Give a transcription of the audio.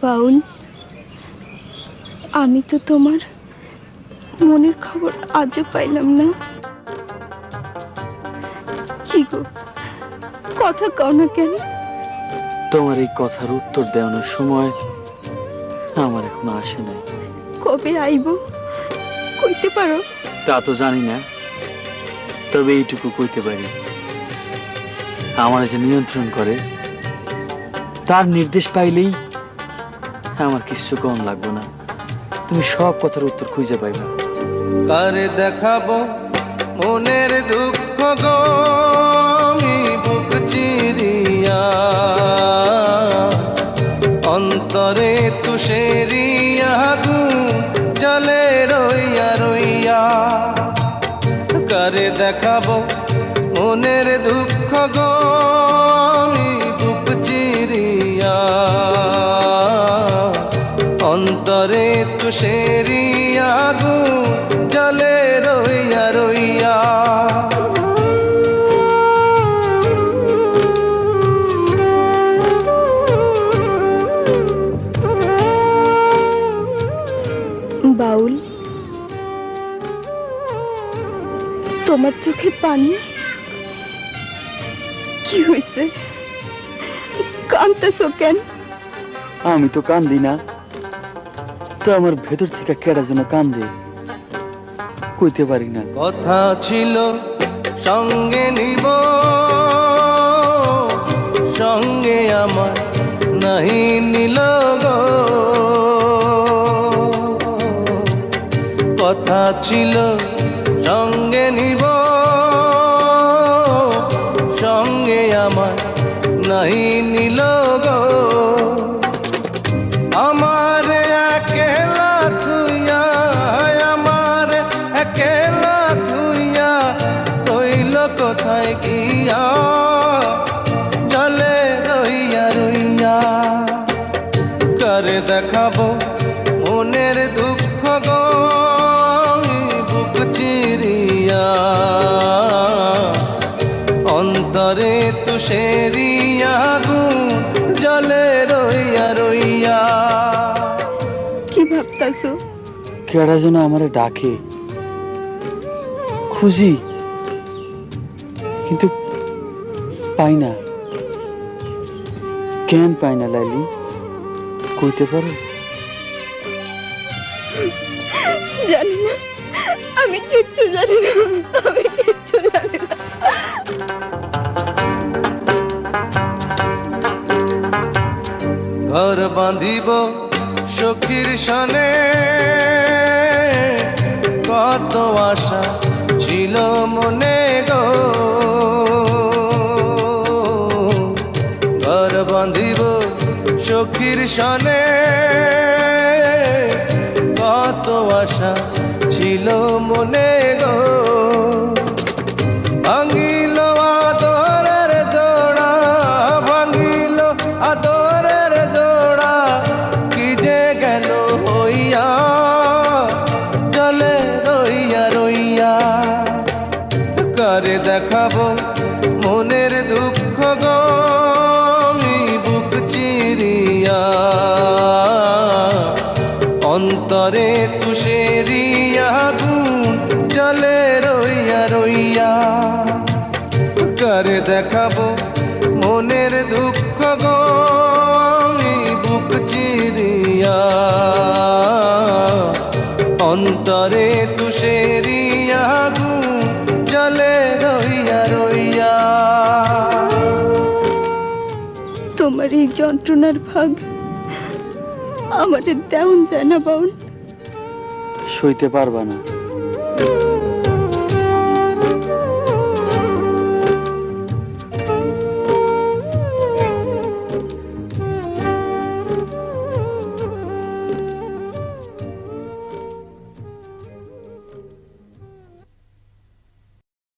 বাউল, আমি তো তোমার মনের খবর আজও পাইলাম না। কি গো, কথা কও না কেন? তোমার এই কথার উত্তর দেওয়ানোর সময় আমার এখনো আসে নাই। কবে আইব কইতে পারো? তা তো জানি না, তবে এইটুকু কইতে পারি, আমার যে নিয়ন্ত্রণ করে তার নির্দেশ পাইলেই আমার কিছু কম লাগবে না। তুমি সব কথার উত্তর খুঁজে পাইবা। কারে দেখাবো মনের দুঃখ গো, আমি বুক চিরিয়া অন্তরে তুষেরিয়া জলে রইয়া রইয়া। কারে দেখাবো মনের দুঃখ গো, আমি বুক চিরিয়া অন্তরে তুষেরিয়া জলে রইয়া রইয়া। বাউল, তোমার চোখে পানি? কি হয়েছে? কাঁদতেছো কেন? আমি তো কান্দি না, তো আমার ভেতর থেকে কেডা যেন কান্দে, কইতে পারি না। কথা ছিল সঙ্গে নিব, সঙ্গে আমার নাহি নিল গো। কথা ছিল সঙ্গে নিব, সঙ্গে আমার নাহি নিল গো। আমার একেলা থুইয়া, আমার একেলা থুইয়া রইল কোথায় গিয়া জলে রইয়া রইয়া। কারে দেখাবো মনের দুঃখ গো, আমি বুক চিরিয়া অন্তরে তুষেরিয়া জলে রইয়া রইয়া। কি ভাবতাছো? কেডা যেন আমারে ডাকে, খুঁজি কিন্তু পাই না। কেন পাই না লাইলি, কইতে পারো? জানি না, আমি কিচ্ছু জানি না, আমি কিচ্ছু জানি না। ঘর বাঁধিব সখীর সনে, কত আশা ছিল মনে গো। ঘর বাঁধিব সখীর সনে, কত আশা ছিল মনে গো। ভাঙিল আদরের জোড়া, ভাঙিল আদরের জোড়া, কি যে গেল হইয়া জলে রইয়া রইয়া। কারে দেখাবো মনের দুঃখ গো, আমি বুক চিরিয়া অন্তরে তুষেরিয়া জলে রইয়া রইয়া। কারে দেখাবো মনের দুঃখ গো, আমি বুক চিরিয়া অন্তরে তুষেরিয়া জলে রইয়া রইয়া। তোমার এই যন্ত্রণার ভাগ আমাদের দেওন যায় না বাউল। সইতে পারবা না।